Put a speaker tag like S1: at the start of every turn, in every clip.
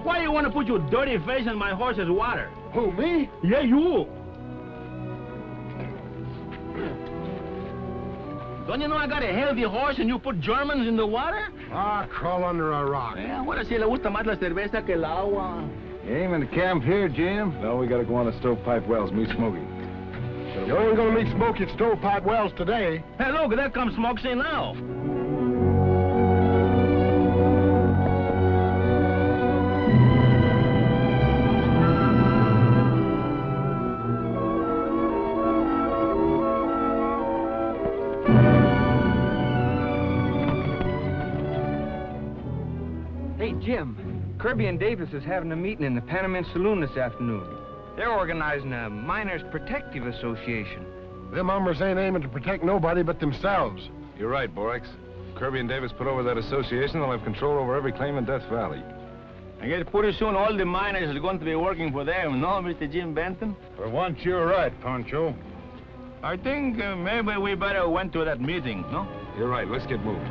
S1: Why you want to put your dirty face in my horse's water?
S2: Who, me?
S1: Yeah, you. Don't you know I got a healthy horse and you put Germans in the water?
S2: Ah, crawl under a rock.
S1: Yeah, what si le gusta más la cerveza que el agua.
S3: You aiming to camp here, Jim? No, we gotta go on to Stovepipe Wells, meet Smokey.
S2: You ain't gonna meet Smokey at Stovepipe Wells today.
S1: Hey, look, there comes Smokey now.
S4: Jim, Kirby and Davis is having a meeting in the Panamint Saloon this afternoon. They're organizing a Miners Protective Association.
S2: Them hombres ain't aiming to protect nobody but themselves.
S3: You're right, Borax. Kirby and Davis put over that association, they'll have control over every claim in Death Valley.
S1: I guess pretty soon all the miners are going to be working for them, no, Mr. Jim Benton?
S3: For once, you're right, Pancho.
S1: I think maybe we better went to that meeting, no?
S3: You're right, let's get moved.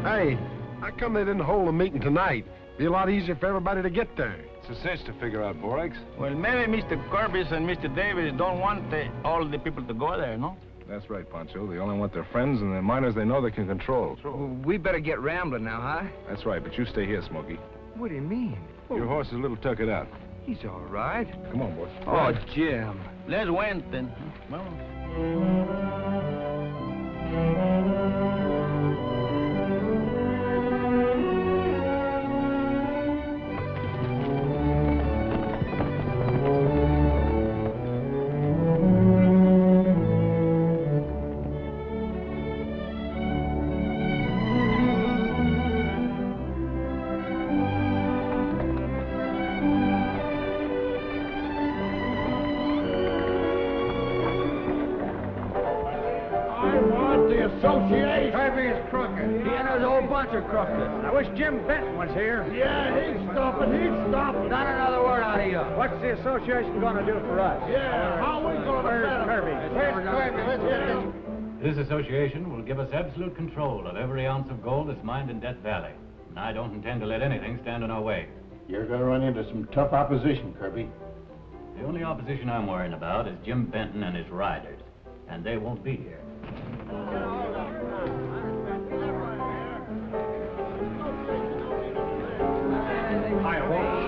S2: Hey, how come they didn't hold a meeting tonight? Be a lot easier for everybody to get there.
S3: It's a cinch to figure out, Borax.
S1: Well, maybe Mr. Kirby and Mr. Davis don't want all the people to go there, no?
S3: That's right, Pancho. They only want their friends and the miners they know they can control.
S4: Well, we better get rambling now, huh?
S3: That's right, but you stay here, Smokey.
S4: What do you mean?
S3: Your horse is a little tuckered out.
S4: He's all right.
S3: Come on, boy.
S4: Oh, Jim.
S1: Let's wait then. Well.
S5: I wish Jim Benton was here.
S2: Yeah, he's stopping.
S5: Not another word out of you. What's the association going to do for us?
S2: Yeah, how are we going to
S5: Where's Kirby?
S2: Where's Kirby? Let's get this.
S6: This association will give us absolute control of every ounce of gold that's mined in Death Valley. And I don't intend to let anything stand in our way.
S7: You're going to run into some tough opposition, Kirby.
S6: The only opposition I'm worrying about is Jim Benton and his riders. And they won't be here.
S7: Hi, Wolf.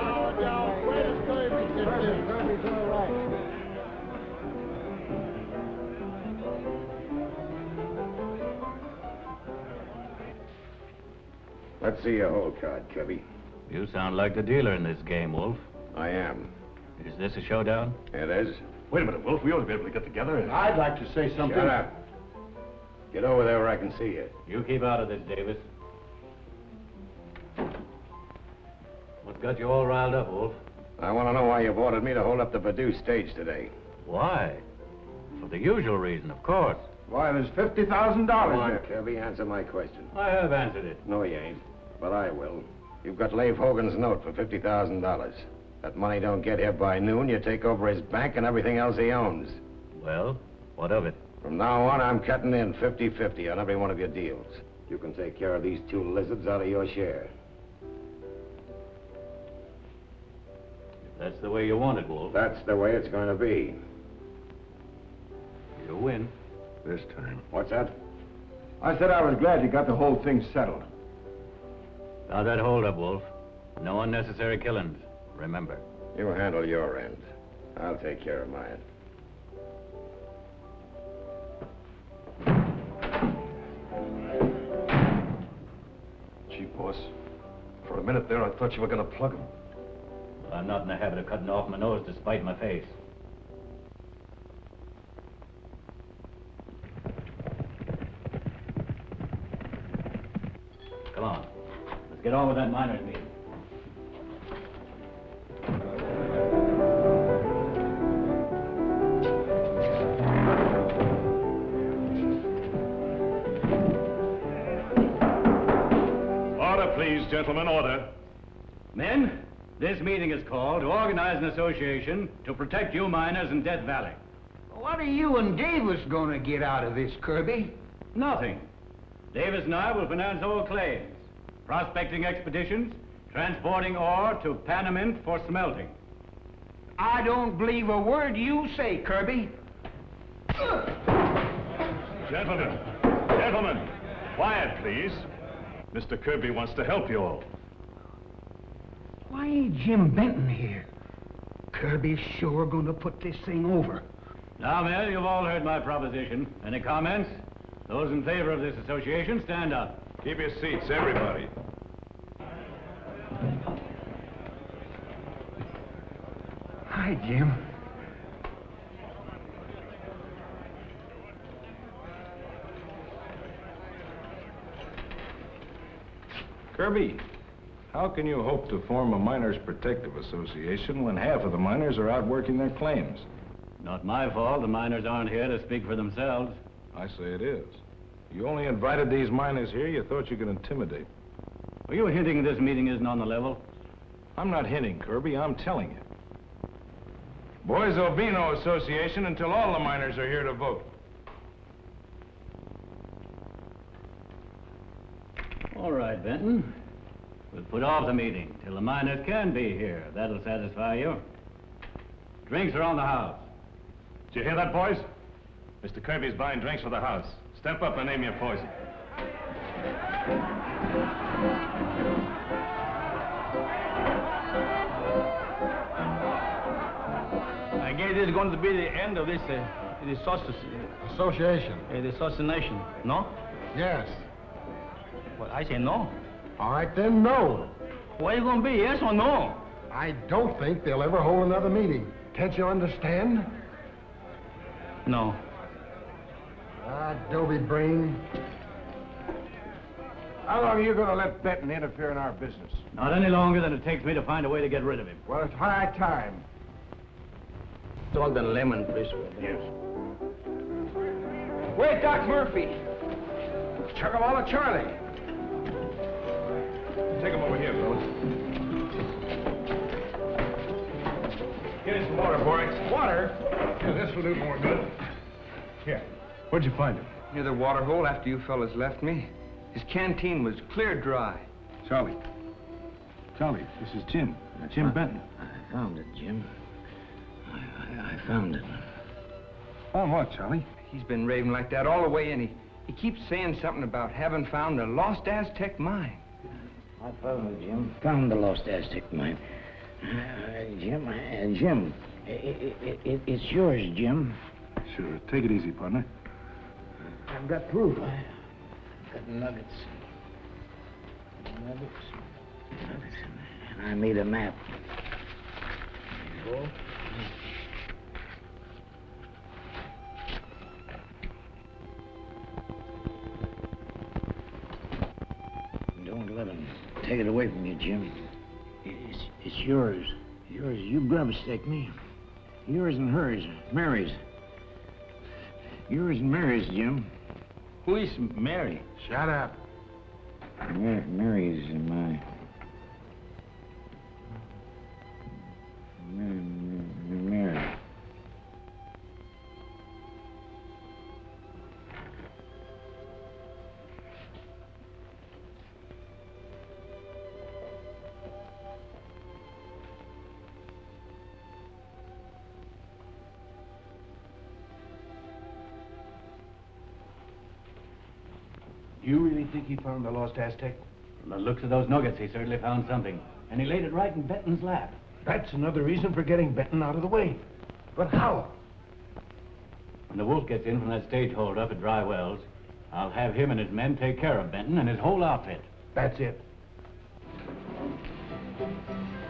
S8: Let's see your whole card, Kirby.
S6: You sound like the dealer in this game, Wolf.
S8: I am.
S6: Is this a showdown?
S8: It is.
S7: Wait a minute, Wolf. We ought to be able to get together. I'd like to say something.
S8: Shut up. Get over there where I can see you.
S6: You keep out of this, Davis. What's got you all riled up, Wolf?
S8: I want to know why you've ordered me to hold up the Purdue stage today.
S6: Why? For the usual reason, of course.
S7: Why, there's $50,000
S8: Come on,
S7: there.
S8: Kirby, answer my question.
S6: I have answered it.
S8: No, you ain't. But I will. You've got Leif Hogan's note for $50,000. That money don't get here by noon, you take over his bank and everything else he owns.
S6: Well, what of it?
S8: From now on, I'm cutting in 50-50 on every one of your deals. You can take care of these two lizards out of your share.
S6: If that's the way you want it, Wolf.
S8: That's the way it's going to be.
S6: You win.
S7: This time.
S8: What's that?
S7: I said I was glad you got the whole thing settled.
S6: Now that hold up, Wolf. No unnecessary killings. Remember.
S8: You handle your end. I'll take care of mine.
S3: Gee, boss. For a minute there, I thought you were going to plug him.
S6: Well, I'm not in the habit of cutting off my nose to spite my face. Come on. Let's get on with that miners' meeting.
S9: Order, please, gentlemen, order.
S6: Men, this meeting is called to organize an association to protect you miners in Death Valley.
S5: What are you and Davis gonna get out of this, Kirby?
S6: Nothing. Davis and I will finance all claims, prospecting expeditions, transporting ore to Panamint for smelting.
S5: I don't believe a word you say, Kirby.
S9: Gentlemen, quiet, please. Mr. Kirby wants to help you all.
S5: Why ain't Jim Benton here? Kirby's sure gonna put this thing over.
S6: Now, men, you've all heard my proposition. Any comments? Those in favor of this association, stand up.
S3: Keep your seats, everybody.
S5: Hi, Jim.
S3: Kirby, how can you hope to form a miners' protective association when half of the miners are out working their claims?
S6: Not my fault. The miners aren't here to speak for themselves.
S3: I say it is. You only invited these miners here, you thought you could intimidate.
S6: Are you hinting this meeting isn't on the level?
S3: I'm not hinting, Kirby, I'm telling you. Boys, there'll be no association until all the miners are here to vote.
S6: All right, Benton. We'll put off the meeting till the miners can be here. That'll satisfy you. Drinks are on the house.
S9: Did you hear that, boys? Mr. Kirby's buying drinks for the house. Step up and name your poison.
S1: I guess this is going to be the end of this
S2: Association.
S1: the assassination, no?
S2: Yes.
S1: Well, I say no.
S2: All right, then, no.
S1: What are you going to be, yes or no?
S2: I don't think they'll ever hold another meeting. Can't you understand?
S1: No.
S2: Adobe brain.
S7: How long are you going to let Benton interfere in our business?
S6: Not any longer than it takes me to find a way to get rid of him.
S7: Well, it's high time.
S1: Salt and lemon, please.
S7: Yes.
S5: Where's Doc Murphy?
S7: Chugga-walla Charlie.
S3: Take them over here, fellas. Get in some water, Borax.
S7: Water? Yeah, this will do more good. Here. Where'd you find him?
S4: Near the water hole after you fellas left me. His canteen was clear dry.
S3: Charlie. Charlie, this is Jim. Jim Benton.
S5: I found it, Jim. I found it.
S3: Found what, Charlie?
S4: He's been raving like that all the way in. He keeps saying something about having found a lost Aztec mine.
S5: I found it, Jim. Found the lost Aztec mine. Jim, it's yours, Jim.
S3: Sure. Take it easy, partner.
S5: I've got proof. I've got nuggets. And I made a map. There you go. Don't let him take it away from you, Jim. It's yours. Yours. You grub-stick me. Yours and hers. Mary's. Yours and Mary's, Jim.
S1: Who is Mary?
S2: Shut up.
S5: Mary's my... Mary.
S7: You really think he found the lost Aztec?
S6: From the looks of those nuggets, he certainly found something. And he laid it right in Benton's lap.
S7: That's another reason for getting Benton out of the way. But how?
S6: When the wolf gets in from that stage hold up at Dry Wells, I'll have him and his men take care of Benton and his whole outfit.
S7: That's it.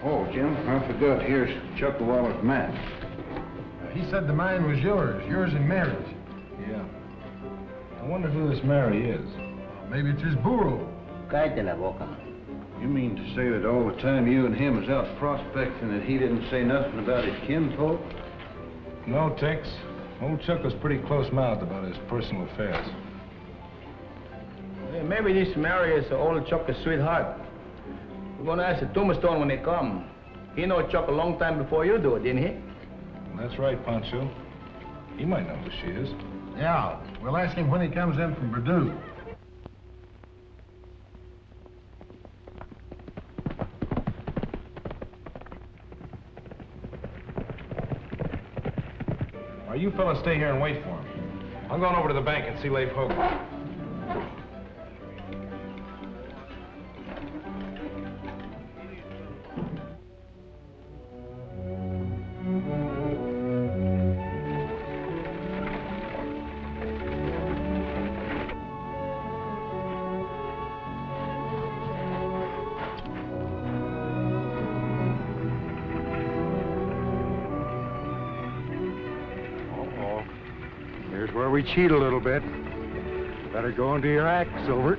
S3: Oh, Jim, I forgot. Here's Chuckawala's map.
S2: He said the mine was yours and Mary's.
S3: Yeah. I wonder who this Mary is.
S2: Maybe it's his burro.
S5: Cállate la boca.
S3: You mean to say that all the time you and him was out prospecting that he didn't say nothing about his kinfolk? No, Tex. Old Chuck was pretty close-mouthed about his personal affairs.
S1: Hey, maybe this Mary is old Chuck's sweetheart. We're gonna ask the tombstone when they come. He know Chuck a long time before you do, didn't he?
S3: That's right, Pancho. He might know who she is.
S2: Yeah, we'll ask him when he comes in from Purdue.
S3: Now, you fellas stay here and wait for him. I'm going over to the bank and see Leif Hogan.
S2: Here's where we cheat a little bit. Better go into your act, Silver.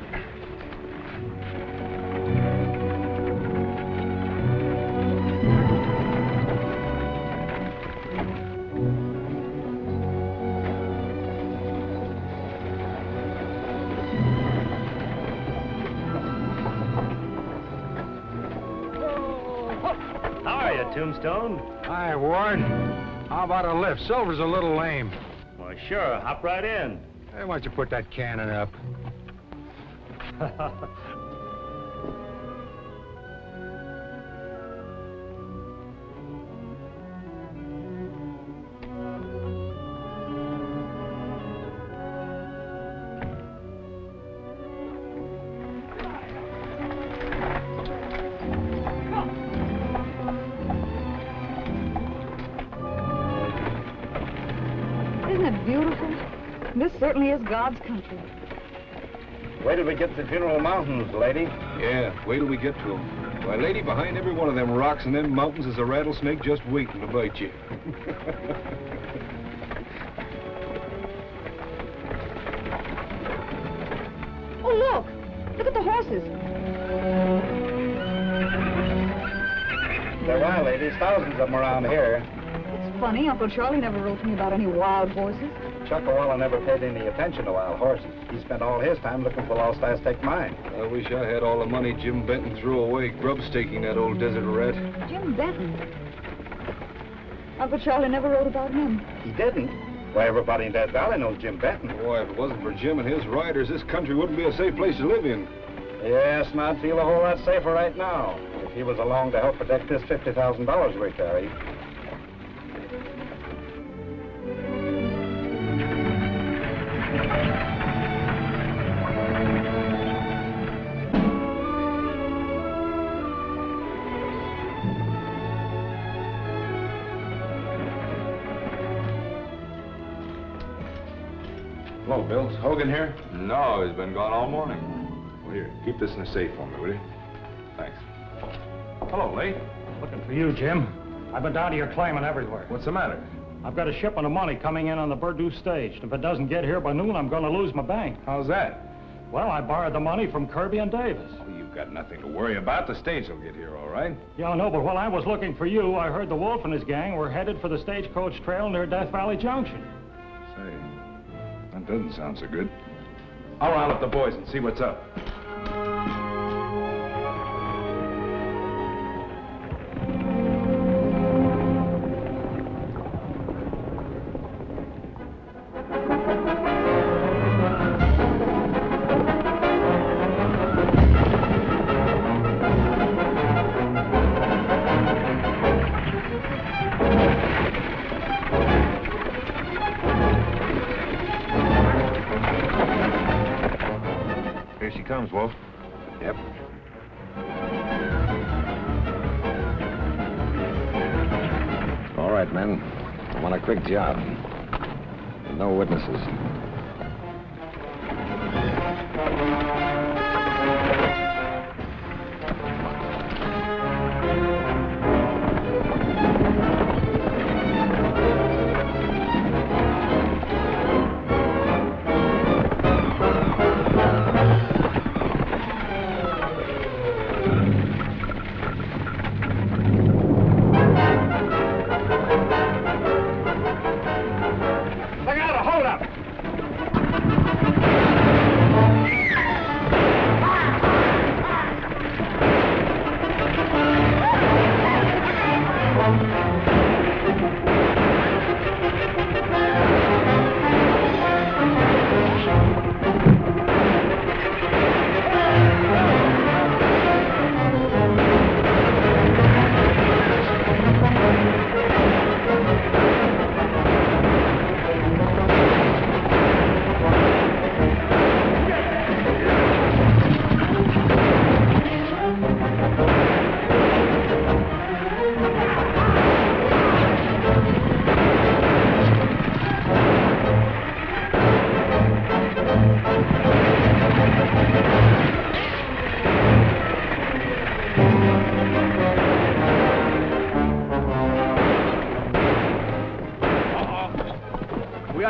S9: How are you, Tombstone?
S2: Hi, Ward. How about a lift? Silver's a little lame.
S9: Well, sure. Hop right in.
S2: Hey, why don't you put that cannon up?
S10: Isn't it beautiful? This certainly is God's country.
S8: Wait till we get to Funeral Mountains, lady.
S3: Yeah, wait till we get to them. Why, lady, behind every one of them rocks and them mountains is a rattlesnake just waiting to bite you.
S10: Oh, look! Look at the horses.
S8: There are, ladies. Thousands of them around here.
S10: It's funny, Uncle Charlie never wrote to me about any wild horses.
S8: Chuckawalla never paid any attention to wild horses. He spent all his time looking for lost Aztec mine.
S3: I wish I had all the money Jim Benton threw away grub-staking that old desert rat.
S10: Jim Benton. Uncle Charlie never wrote about him.
S8: He didn't? Why, everybody in Death Valley knows Jim Benton.
S3: Boy, if it wasn't for Jim and his riders, this country wouldn't be a safe place to live in.
S8: Yes, and I'd feel a whole lot safer right now if he was along to help protect this $50,000 we carry.
S3: Hello, Bill. Is Hogan here? No, he's been gone all morning. Well, here, keep this in a safe for me, will you? Thanks. Hello, Lee.
S11: Looking for you, Jim. I've been down to your claimant everywhere.
S3: What's the matter?
S11: I've got a shipment of money coming in on the Purdue stage. If it doesn't get here by noon, I'm going to lose my bank.
S3: How's that?
S11: Well, I borrowed the money from Kirby and Davis.
S3: Oh, you've got nothing to worry about. The stage will get here, all right?
S11: Yeah, I know, but while I was looking for you, I heard the Wolf and his gang were headed for the Stagecoach Trail near Death Valley Junction.
S3: Say, that doesn't sound so good. I'll round up the boys and see what's up.
S8: Comes, Wolf. Yep. All right, men. I want a quick job. No witnesses.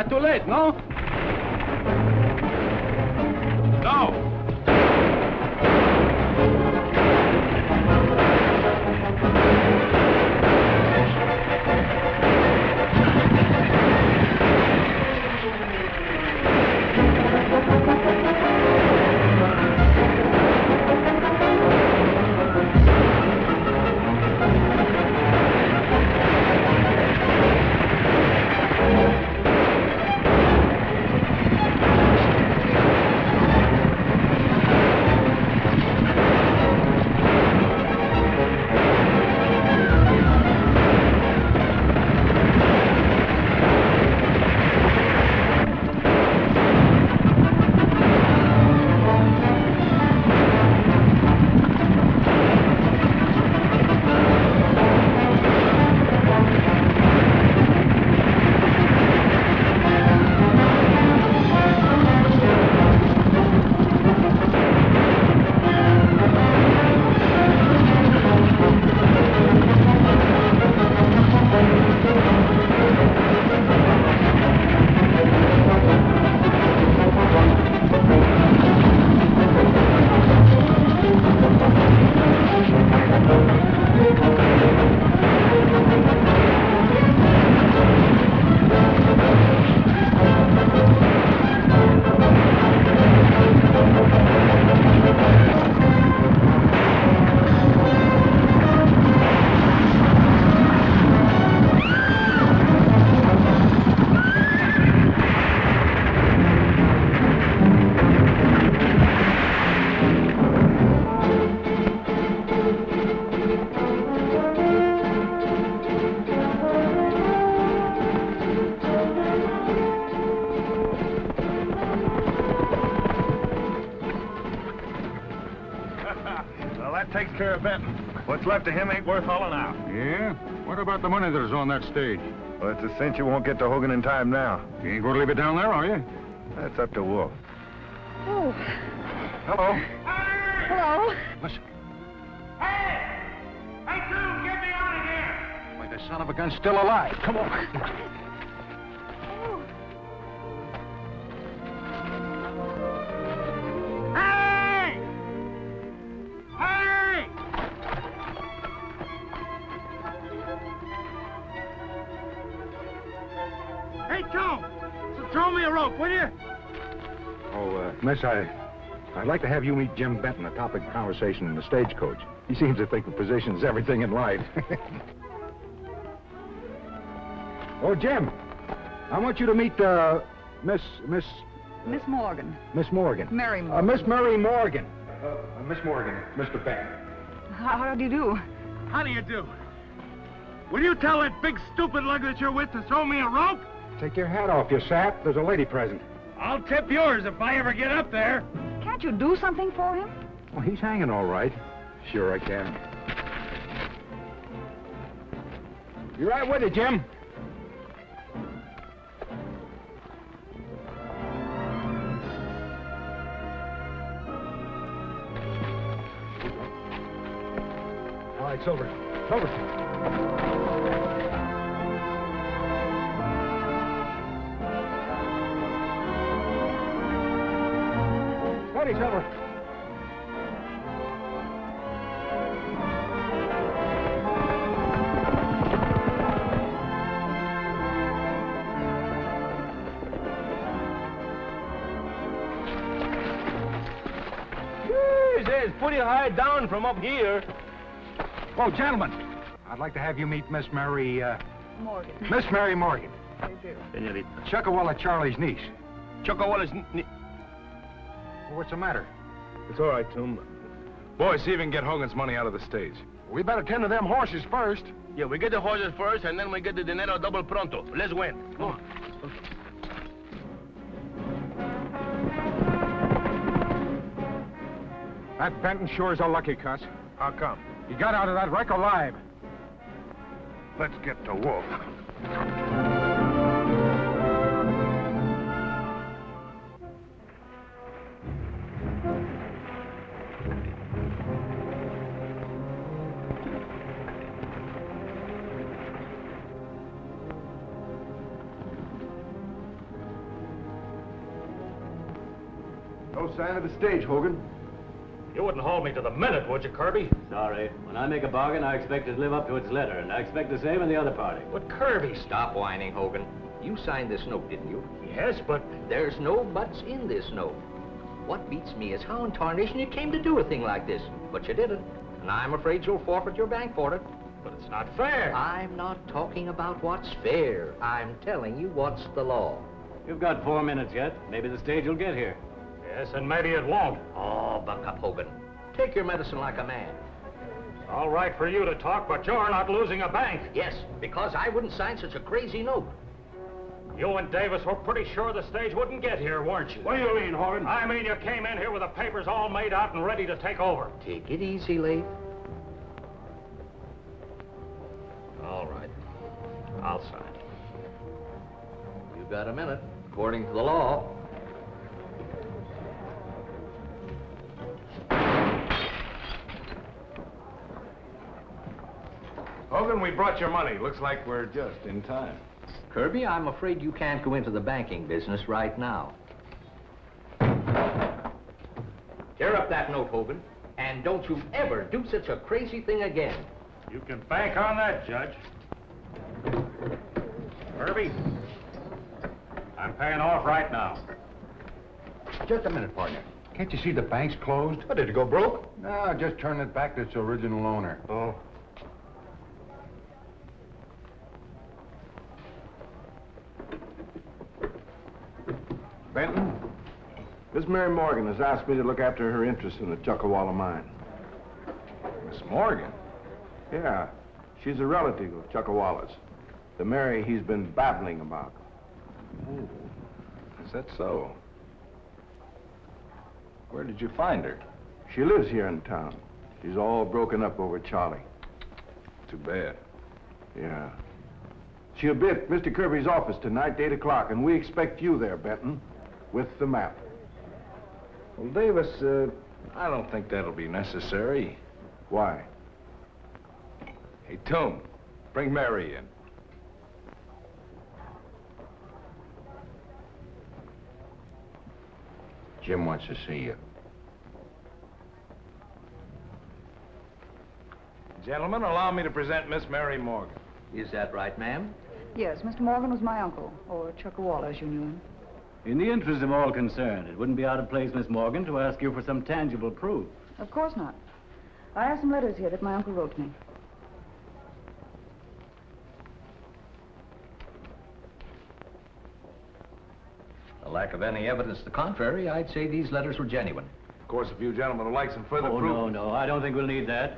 S1: Too late, no?
S3: No!
S9: Well, that takes care of Benton. What's left of him ain't worth hauling out.
S2: Yeah? What about the money that is on that stage?
S3: Well, it's a cinch you won't get to Hogan in time now.
S2: You ain't going to leave it down there, are you?
S3: That's up to Wolf.
S10: Oh.
S2: Hello.
S10: Hello.
S2: Listen.
S9: Hey! Hey, Sue, get me out of here!
S2: Why, the son of a gun's still alive. Come on.
S9: Hey! Hey! Hey, Joe! So throw me a rope, will you?
S2: Oh, miss, I'd like to have you meet Jim Benton, the topic of conversation in the stagecoach. He seems to think the position is everything in life. Oh, Jim, I want you to meet, Miss
S10: Morgan.
S2: Miss Morgan.
S10: Mary Morgan.
S2: Miss Mary Morgan. Miss Morgan, Mr. Benton.
S10: How do you do?
S9: How do you do? Will you tell that big stupid lug that you're with to throw me a rope?
S2: Take your hat off, you sap. There's a lady present.
S9: I'll tip yours if I ever get up there.
S10: Can't you do something for him?
S2: Well, he's hanging all right. Sure I can. You right with it, Jim? All right, Silver. Steady, Silver.
S1: It's pretty high down from up here.
S2: Oh, gentlemen, I'd like to have you meet Miss Mary,
S10: Morgan.
S2: Miss Mary Morgan.
S10: I do.
S1: Senorita.
S2: Chuckawalla Charlie's niece.
S1: Chocowalla's...
S2: Well, what's the matter?
S3: It's all right, Tom. Boy, see if you can get Hogan's money out of the stage.
S2: We better tend to them horses first.
S1: Yeah, we get the horses first, and then we get the dinero double pronto. Let's win. Come on.
S2: That Benton sure is a lucky cuss.
S3: How come?
S2: He got out of that wreck alive.
S3: Let's get to Wolf.
S2: No sign of the stage, Hogan.
S11: You wouldn't hold me to the minute, would you, Kirby?
S6: Sorry. When I make a bargain, I expect it to live up to its letter, and I expect the same in the other party.
S11: But Kirby...
S12: Stop whining, Hogan. You signed this note, didn't you?
S11: Yes, but...
S12: There's no buts in this note. What beats me is how in tarnation you came to do a thing like this. But you didn't. And I'm afraid you'll forfeit your bank for it.
S11: But it's not fair.
S12: I'm not talking about what's fair. I'm telling you what's the law.
S6: You've got 4 minutes yet. Maybe the stage will get here.
S11: Yes, and maybe it won't.
S12: Oh, buck up, Hogan. Take your medicine like a man.
S11: It's all right for you to talk, but you're not losing a bank.
S12: Yes, because I wouldn't sign such a crazy note.
S11: You and Davis were pretty sure the stage wouldn't get here, weren't you?
S9: What do you mean, Hogan?
S11: I mean you came in here with the papers all made out and ready to take over.
S12: Take it easy, Leif.
S11: All right. I'll sign.
S12: You've got a minute, according to the law.
S3: Hogan, we brought your money. Looks like we're just in time.
S12: Kirby, I'm afraid you can't go into the banking business right now. Tear up that note, Hogan, and don't you ever do such a crazy thing again.
S11: You can bank on that, Judge. Kirby, I'm paying off right now.
S2: Just a minute, partner. Can't you see the bank's closed? What, did it go broke?
S3: No, just turn it back to its original owner.
S2: Oh.
S3: Benton, Miss Mary Morgan has asked me to look after her interest in the Chuckawalla mine. Miss Morgan? Yeah, she's a relative of Chuckawalla's. The Mary he's been babbling about. Oh, is that so? Where did you find her? She lives here in town. She's all broken up over Charlie.
S2: Too bad.
S3: Yeah. She'll be at Mr. Kirby's office tonight, 8 o'clock, and we expect you there, Benton, with the map.
S2: Well, Davis, I don't think that'll be necessary.
S3: Why?
S2: Hey, Tom, bring Mary in.
S8: Jim wants to see you.
S2: Gentlemen, allow me to present Miss Mary Morgan.
S12: Is that right, ma'am?
S10: Yes, Mr. Morgan was my uncle, or Chuckawalla, as you knew him.
S6: In the interest of all concerned, it wouldn't be out of place, Miss Morgan, to ask you for some tangible proof.
S10: Of course not. I have some letters here that my uncle wrote to me.
S12: The lack of any evidence to the contrary, I'd say these letters were genuine.
S2: Of course, if you gentlemen would like some further proof...
S6: No, I don't think we'll need that.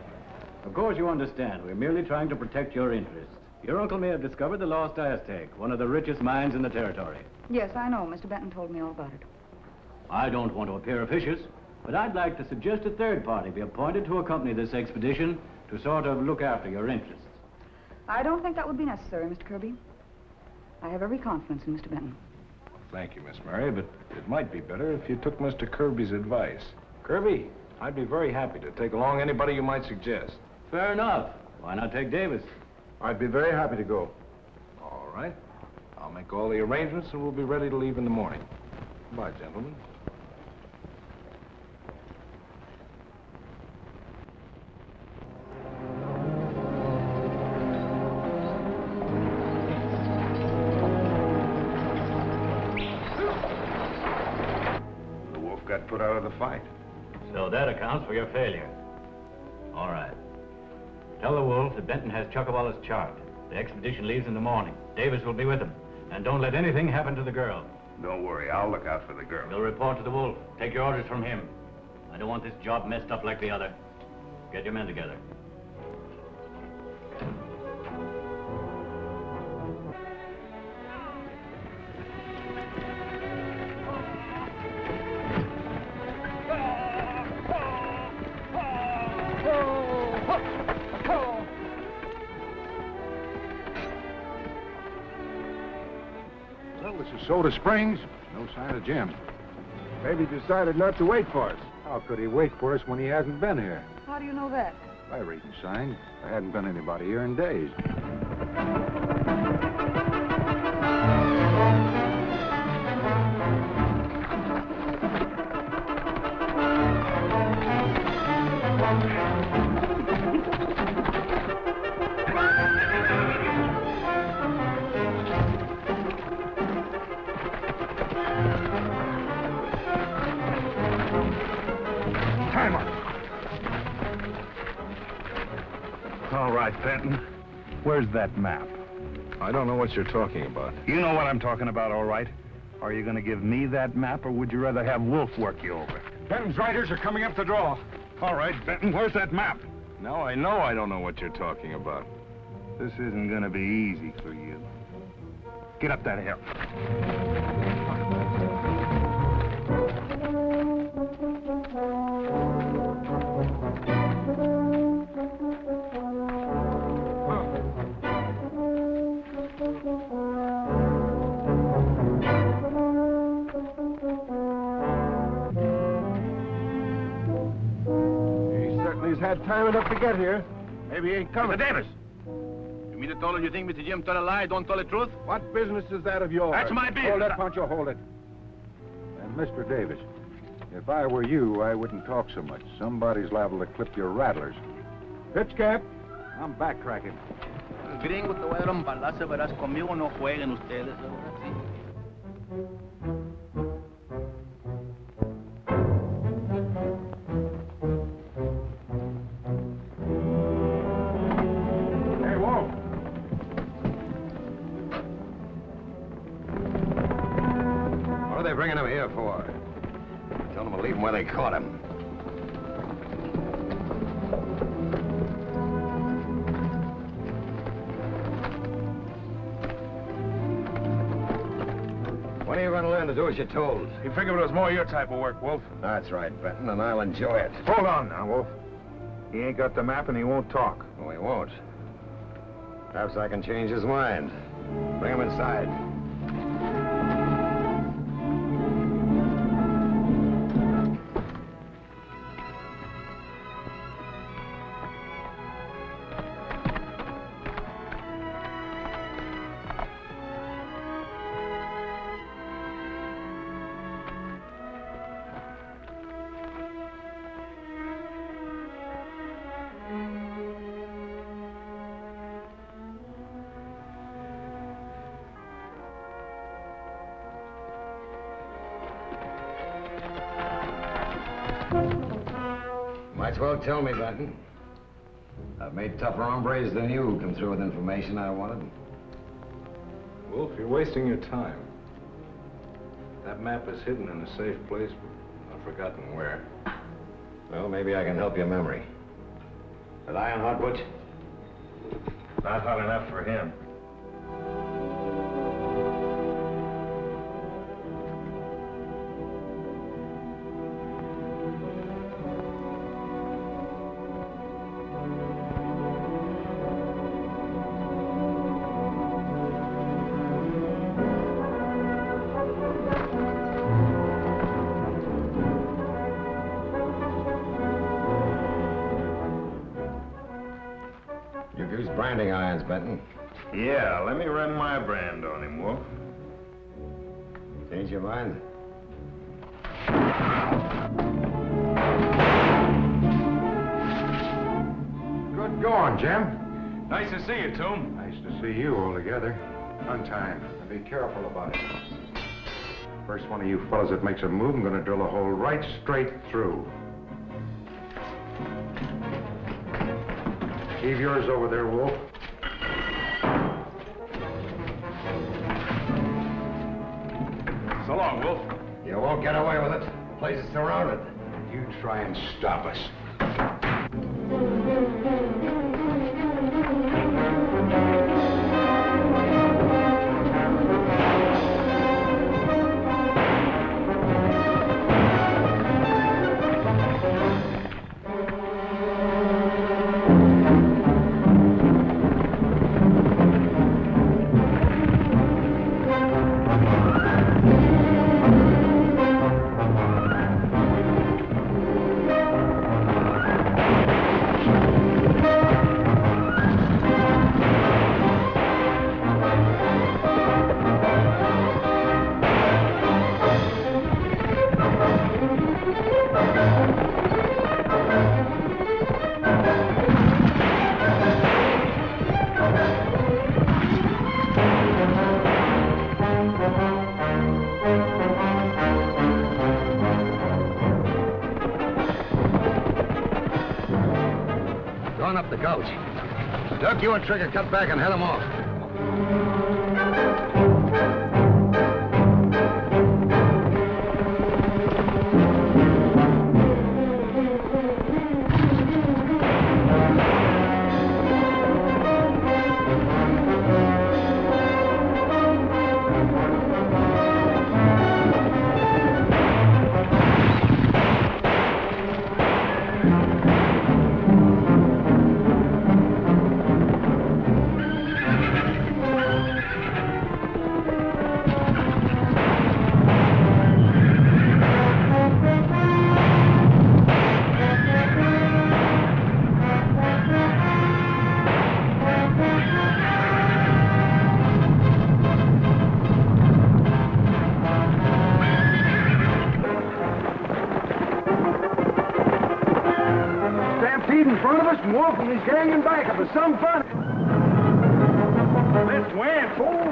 S6: Of course, you understand. We're merely trying to protect your interests. Your uncle may have discovered the lost Aztec, one of the richest mines in the territory.
S10: Yes, I know. Mr. Benton told me all about it.
S6: I don't want to appear officious, but I'd like to suggest a third party be appointed to accompany this expedition to sort of look after your interests.
S10: I don't think that would be necessary, Mr. Kirby. I have every confidence in Mr. Benton.
S2: Thank you, Miss Mary, but it might be better if you took Mr. Kirby's advice. Kirby, I'd be very happy to take along anybody you might suggest.
S6: Fair enough. Why not take Davis?
S3: I'd be very happy to go.
S2: All right. I'll make all the arrangements and we'll be ready to leave in the morning. Goodbye, gentlemen.
S3: The wolf got put out of the fight.
S6: So that accounts for your failure. All right. Tell the wolf that Benton has Chuckawalla's chart. The expedition leaves in the morning. Davis will be with him. And don't let anything happen to the girl.
S3: Don't worry, I'll look out for the girl.
S6: You'll report to the wolf. Take your orders from him. I don't want this job messed up like the other. Get your men together.
S2: Soda Springs, no sign of Jim.
S3: Maybe he decided not to wait for us.
S2: How could he wait for us when he hasn't been here?
S10: How do you know that?
S2: By reading signs. There hadn't been anybody here in days.
S7: All right, Benton. Where's that map?
S2: I don't know what you're talking about.
S7: You know what I'm talking about, all right. Are you going to give me that map, or would you rather have Wolf work you over?
S2: Benton's riders are coming up the draw.
S7: All right, Benton, where's that map?
S2: Now I know I don't know what you're talking about.
S7: This isn't going to be easy for you. Get up that hill.
S3: Had time enough to get here. Maybe he ain't coming.
S7: Mr. Davis!
S3: You mean to tell him you think Mr. Jim told a lie, don't tell the truth? What business is that of yours?
S7: That's my business.
S2: Hold it, Pancho, hold it. And Mr. Davis, if I were you, I wouldn't talk so much. Somebody's liable to clip your rattlers.
S3: Pitch cap.
S2: I'm backtracking.
S1: Gringo, te voy a dar un balazo, verás, conmigo no jueguen ustedes, ahora sí.
S8: Bringing him here for? Tell them to leave him where they caught him. When are you going to learn man to do as you're told.
S3: He figured it was more your type of work, Wolf.
S8: That's right, Benton, and I'll enjoy it.
S2: Hold on now, Wolf. He ain't got the map and he won't talk.
S8: Oh, he won't. Perhaps I can change his mind. Bring him inside. Might as well tell me, Benton. I've made tougher hombres than you come through with information I wanted.
S3: Wolf, you're wasting your time. That map is hidden in a safe place, but I've forgotten where.
S8: Well, maybe I can help your memory. But iron hot, Butch?
S9: Not hot enough for him.
S8: You've used branding irons, Benton.
S2: Yeah, let me run my brand on him, Wolf.
S8: Change your mind?
S2: Good going, Jim.
S3: Nice to see you, Toom.
S2: Nice to see you all together. On time. And be careful about it. First one of you fellas that makes a move, I'm gonna drill a hole right straight through. Leave yours over there, Wolf.
S3: So long, Wolf.
S8: You won't get away with it. The place is surrounded.
S2: You try and stop us.
S8: Going up the gulch. Duck, you and Trigger cut back and head them off.
S2: In front of us, and Wolf and his gang in back of us. Some fun. Let's win, fool.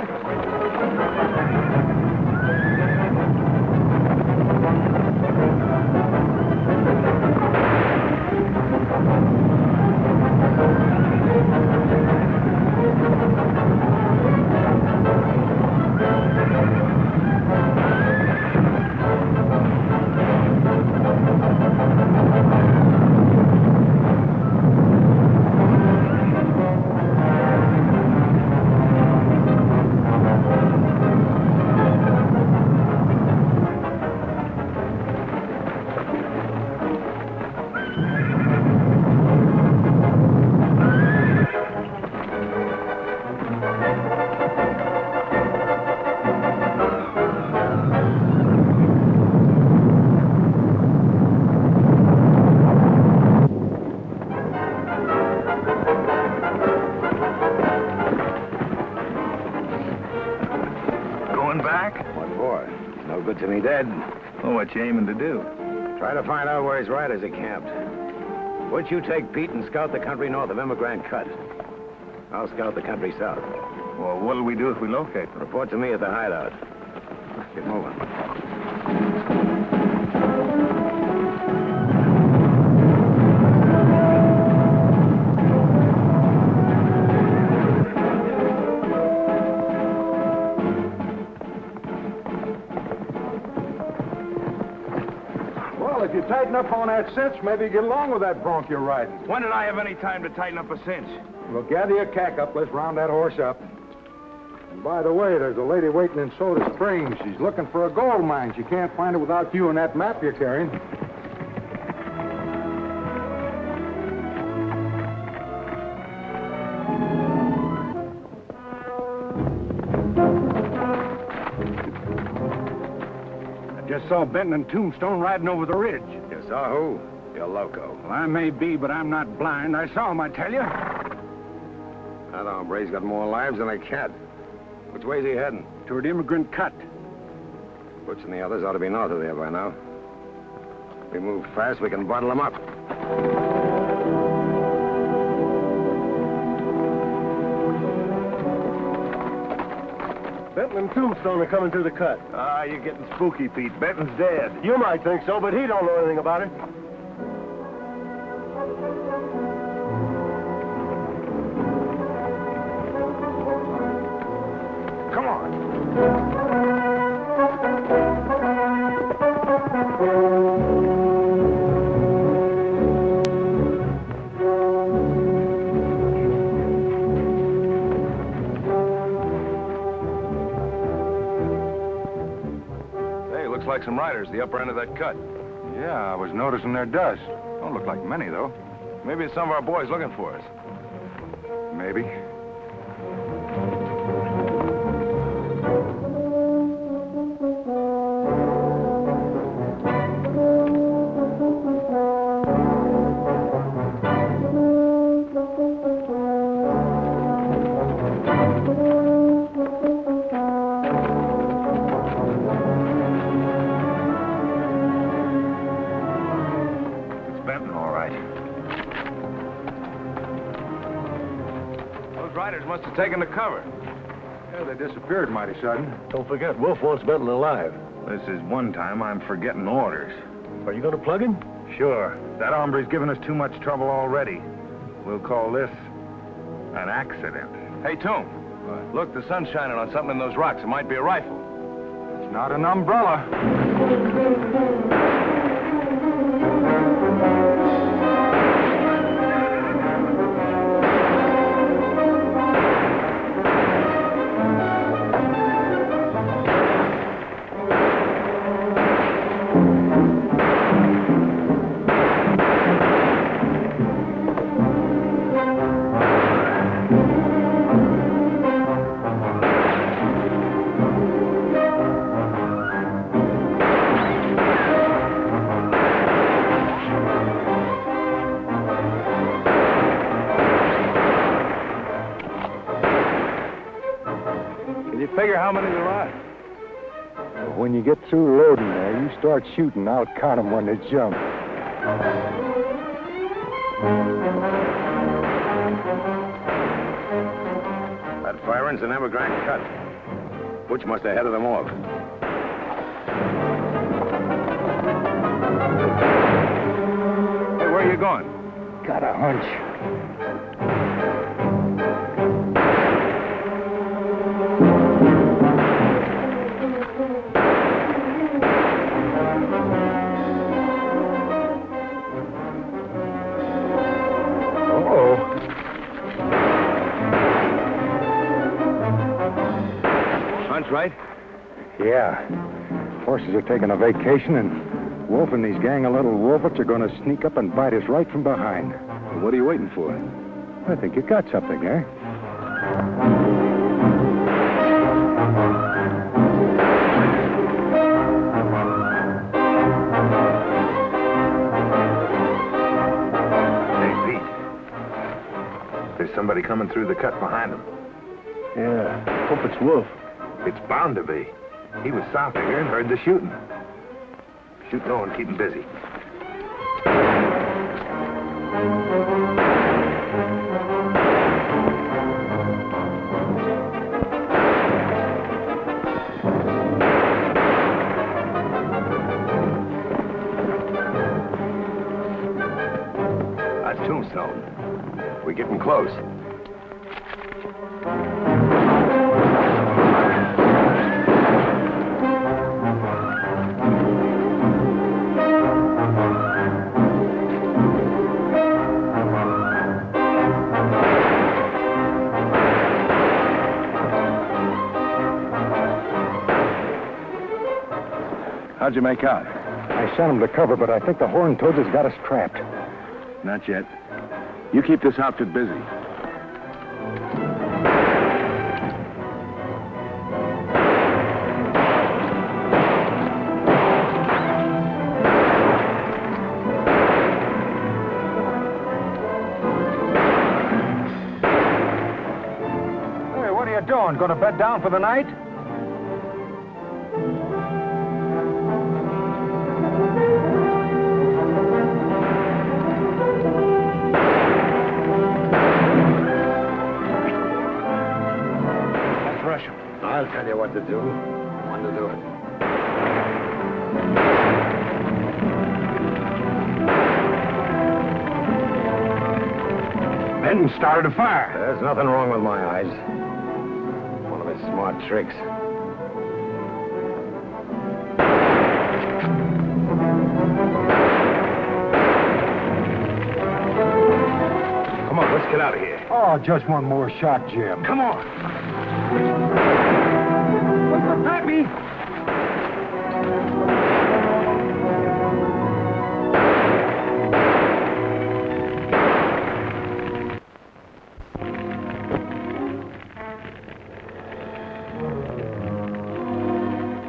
S8: to me, Dad.
S7: Well, what you aiming to do?
S8: Try to find out where his riders are camped. Would you take Pete and scout the country north of Emigrant Cut? I'll scout the country south.
S7: Well, what'll we do if we locate them?
S8: Report to me at the hideout. Get moving.
S2: Well, if you tighten up on that cinch, maybe you get along with that bronc you're riding.
S7: When did I have any time to tighten up a cinch?
S2: Well, gather your cack up. Let's round that horse up. And by the way, there's a lady waiting in Soda Springs. She's looking for a gold mine. She can't find it without you and that map you're carrying.
S7: I just saw Benton and Tombstone riding over the ridge.
S8: You saw who? You're loco.
S7: Well, I may be, but I'm not blind. I saw him, I tell you.
S8: That hombre's got more lives than a cat. Which way's he heading?
S7: Toward Immigrant Cut.
S8: Butch and the others ought to be north of there by now. If we move fast, we can bottle them up.
S13: Benton and Tombstone are coming through the cut.
S7: Ah, you're getting spooky, Pete. Benton's dead.
S13: You might think so, but he don't know anything about it.
S7: Come on.
S3: Hey, looks like some riders, the upper end of that cut.
S2: Yeah, I was noticing their dust. Don't look like many, though.
S3: Maybe it's some of our boys looking for us.
S2: Maybe.
S3: Must have taken to cover.
S2: Yeah, they disappeared mighty sudden.
S13: Don't forget, Wolf wants Benton alive.
S7: This is one time I'm forgetting orders.
S13: Are you going to plug him?
S7: Sure. That hombre's given us too much trouble already. We'll call this an accident.
S3: Hey, Toom. Look, the sun's shining on something in those rocks. It might be a rifle.
S2: It's not an umbrella.
S3: Figure how many there are.
S2: When you get through loading there, you start shooting. I'll count them when they jump.
S8: That firing's an Emigrant Cut. Butch must have headed them off.
S3: Hey, where are you going?
S2: Got a hunch.
S3: Right?
S2: Yeah. Horses are taking a vacation, and Wolf and these gang of little wolfets are going to sneak up and bite us right from behind.
S3: Well, what are you waiting for?
S2: I think you got something there.
S7: Hey, Pete. There's somebody coming through the cut behind them.
S13: Yeah. Hope it's Wolf.
S7: It's bound to be. He was south of here and heard the shooting. Shooting on, keep him busy. That's Tombstone. We're getting close. How'd you make out?
S2: I sent him to cover, but I think the horn-toads has got us trapped.
S7: Not yet. You keep this outfit busy.
S2: Hey, what are you doing? Going to bed down for the night?
S8: I'll tell you what to do, when to do it.
S2: Benton started a fire.
S8: There's nothing wrong with my eyes. One of his smart tricks.
S7: Come on, let's get out of here.
S2: Oh, just one more shot, Jim.
S7: Come on.
S2: What's the pappy?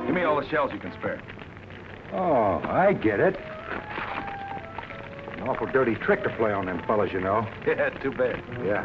S7: Give me all the shells you can spare.
S2: Oh, I get it. An awful dirty trick to play on them fellas, you know.
S7: Yeah, too bad.
S2: Yeah.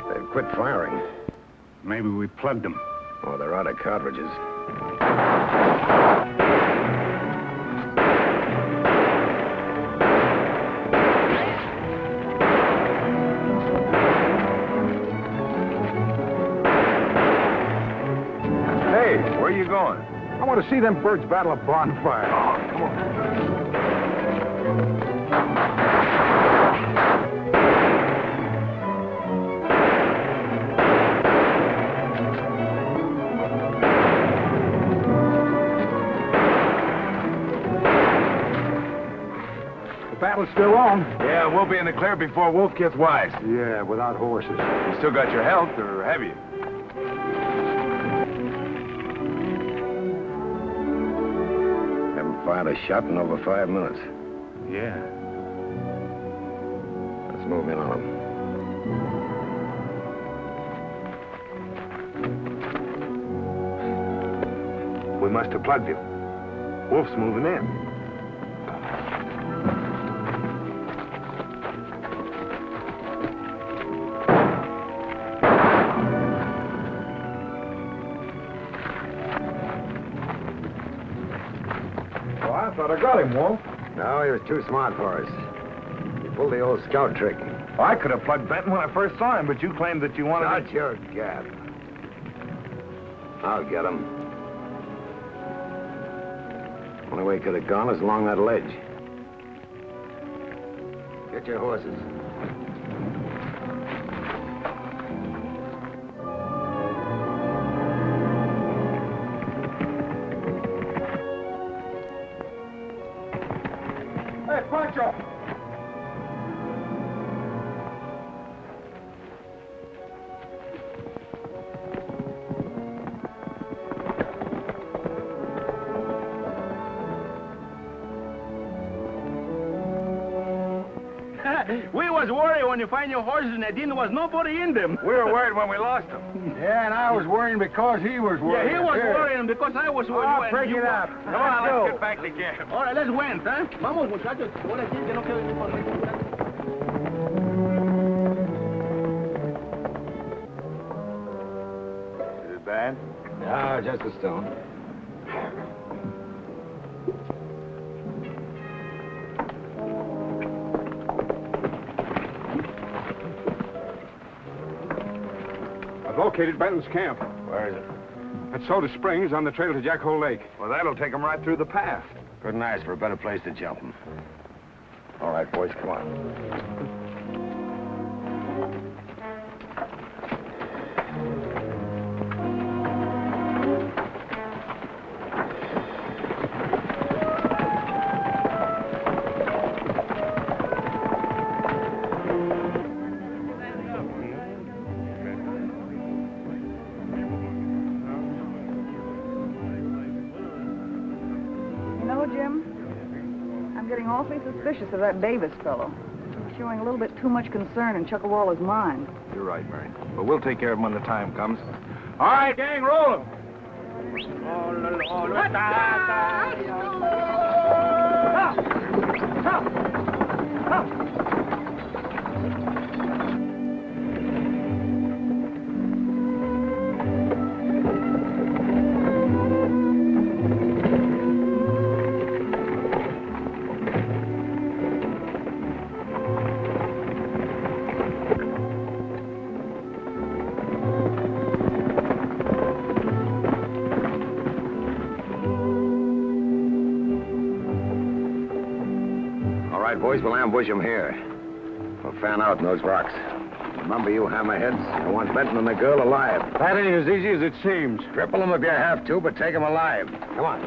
S8: They've quit firing.
S2: Maybe we plugged them.
S8: Oh, they're out of cartridges.
S7: Hey, where are you going?
S2: I want to see them birds battle a bonfire.
S7: Oh, come on.
S2: The battle's still on.
S7: Yeah, we'll be in the clear before Wolf gets wise.
S2: Yeah, without horses.
S7: You still got your health, or have you?
S8: Haven't fired a shot in over 5 minutes.
S7: Yeah.
S8: Let's move in on them.
S7: We must have plugged him. Wolf's moving in.
S2: Oh, I thought I got him, Wolf.
S8: No, he was too smart for us. He pulled the old scout trick.
S7: Well, I could have plugged Benton when I first saw him, but you claimed that you wanted
S8: Not
S7: to...
S8: your gap. I'll get him. Only way he could have gone is along that ledge. Get your horses.
S2: Hey, Pancho!
S1: We was worried when you find your horses and there didn't was nobody in them.
S2: We were worried when we lost them. Yeah, and I was worrying because he was worried.
S1: Yeah, he was worrying because I was worried.
S2: Break it up. Come on, let's get back to camp.
S1: All right, let's win, huh? Vamos, muchachos. Ahora sí que no quede ni por ningún lado.
S2: Is it bad?
S8: No, just a stone.
S2: I've located Benton's camp.
S8: Where is it?
S2: At Soda Springs on the trail to Jack Hole Lake. Well, that'll take them right through the path.
S8: Couldn't ask for a better place to jump them. All right, boys, come on.
S10: Suspicious of that Davis fellow. He's showing a little bit too much concern in Chuckawalla's mind.
S3: You're right, Mary. But we'll take care of him when the time comes.
S2: All right, gang, roll them.
S8: Boys, we'll ambush him here. We'll fan out in those rocks. Remember, you hammerheads, I want Benton and the girl alive.
S2: That ain't as easy as it seems.
S8: Cripple them if you have to, but take them alive. Come on.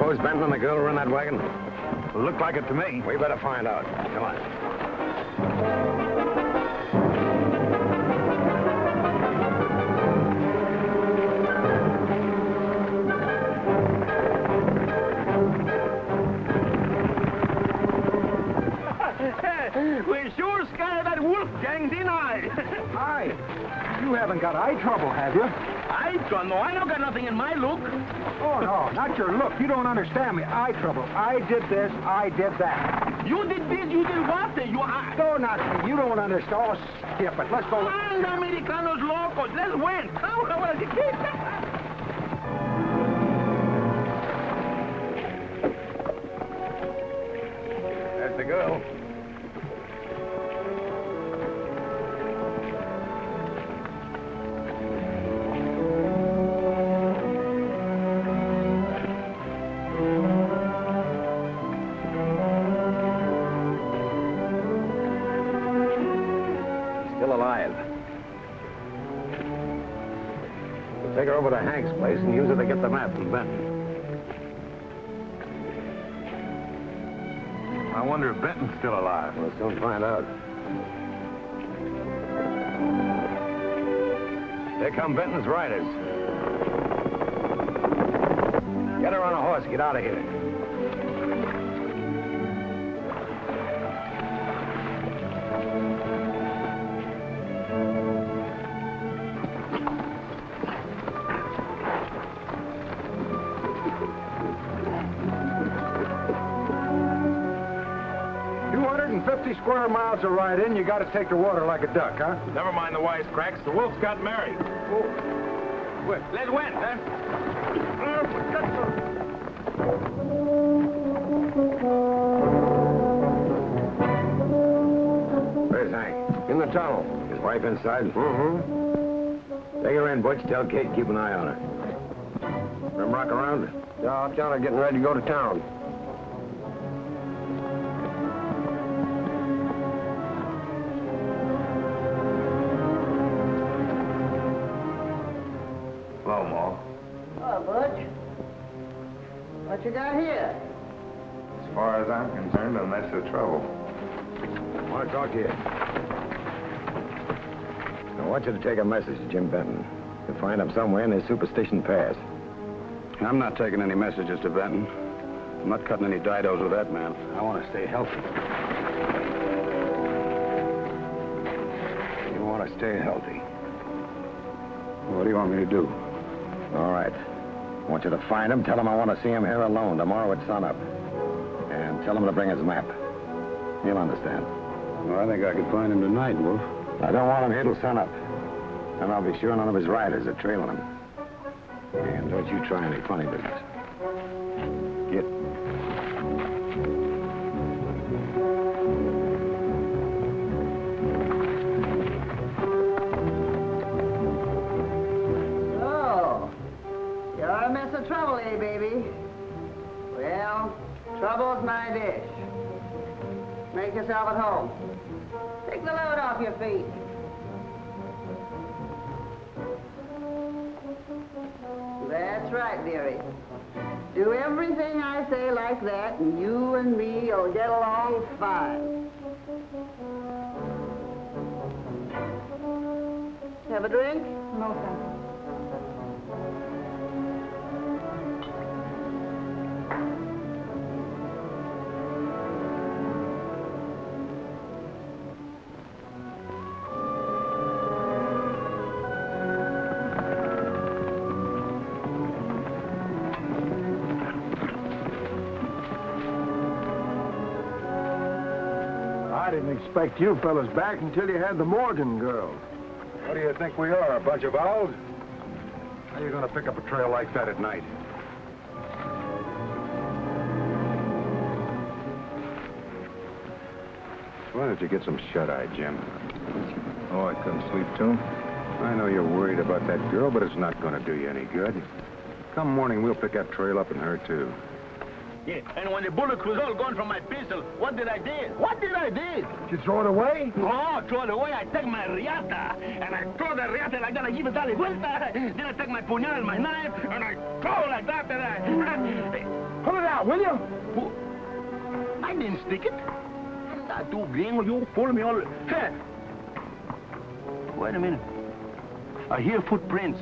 S8: suppose Benton and the girl were in that wagon?
S7: Looked like it to me.
S8: We better find out. Come on.
S1: We sure scared that wolf gang, didn't I?
S2: Aye. You haven't got eye trouble, have you?
S1: Eye trouble? No, I don't got nothing in my look.
S2: Oh, no, not your look. You don't understand me. Eye trouble. I did this, I did that.
S1: You did this, you did what?
S2: No, not me. You don't understand. Oh, skip it. Let's go.
S1: And Americanos locos. Let's win.
S8: There's the girl. Take her over to Hank's place and use it to get the map from Benton.
S7: I wonder if Benton's still alive.
S8: We'll soon find out. Here come Benton's riders. Get her on a horse. Get out of here.
S2: 50 square miles to ride in, you got to take the water like a duck, huh?
S9: Never mind the wisecracks. The wolf's got married.
S2: Oh. Wait.
S1: Let's win, huh?
S8: Where's Hank? In the tunnel. His wife inside? Mm-hmm. Take her in, Butch. Tell Kate to keep an eye on her. Them rock around? Yeah, John are getting ready to go to town.
S3: Hello, Ma.
S14: Oh, Butch. What you got here?
S3: As far as I'm concerned, a mess of trouble.
S8: I want to talk to you. I want you to take a message to Jim Benton. You'll find him somewhere in his superstition past.
S7: I'm not taking any messages to Benton. I'm not cutting any didos with that man. I want to stay healthy.
S8: You want to stay healthy?
S7: What do you want me to do?
S8: All right. I want you to find him. Tell him I want to see him here alone tomorrow at sunup. And tell him to bring his map. He'll understand.
S7: Well, I think I can find him tonight, Wolf.
S8: I don't want him here till sunup. And I'll be sure none of his riders are trailing him. And don't you try any funny business. Get.
S14: Oh, you're a mess of trouble, eh, baby? Well, trouble's my dish. Make yourself at home. Take the load off your feet. That's right, dearie. Do everything I say like that, and you and me will get along fine. Have a drink?
S10: No, thanks.
S2: I didn't expect you fellas back until you had the Morgan girl.
S7: What do you think we are, a bunch of owls? How are you going to pick up a trail like that at night? Why don't you get some shut-eye, Jim? Oh, I couldn't sleep, too? I know you're worried about that girl, but it's not going to do you any good. Come morning, we'll pick that trail up in her, too.
S1: Yeah, and when the bullet was all gone from my pistol, what did I do?
S2: Did you throw it away?
S1: Oh, throw it away. I take my riata, and I throw the riata like that. I give it dale vuelta. Then I take my puñal and my knife, and I throw like that, and I...
S8: Pull it out, will you? I didn't stick it. I do, Guinn. You fool me all... Hey! Wait a minute. I hear footprints.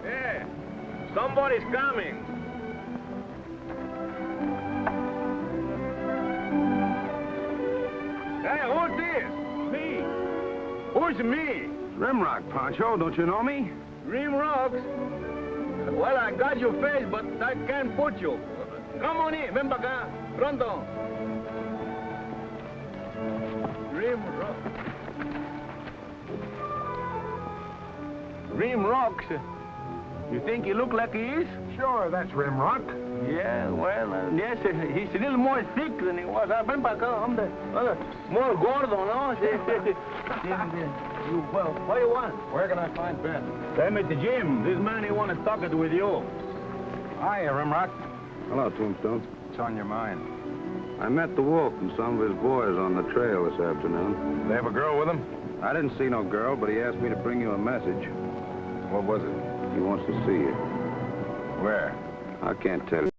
S3: Hey, somebody's coming. Hey, who's this? Me. Who's me?
S8: Rimrock, Pancho. Don't you know me?
S1: Rim rocks? Well, I got your face, but I can't put you. Come on in. Ven para acá. Pronto. Rim rocks. Rim rocks? You think he look like he is?
S2: Sure, that's Rimrock.
S1: Yeah, well, yes, he's a little more thick than he was. Ven para acá, hombre. More gordo, no? What do you want?
S2: Where can I find Ben?
S1: I'm at the gym. This man, he want to talk it with you.
S2: Hiya, Rimrock.
S7: Hello, Tombstone.
S2: What's on your mind?
S7: I met the wolf and some of his boys on the trail this afternoon.
S2: They have a girl with them?
S7: I didn't see no girl, but he asked me to bring you a message.
S2: What was it?
S7: He wants to see you.
S2: Where?
S7: I can't tell you.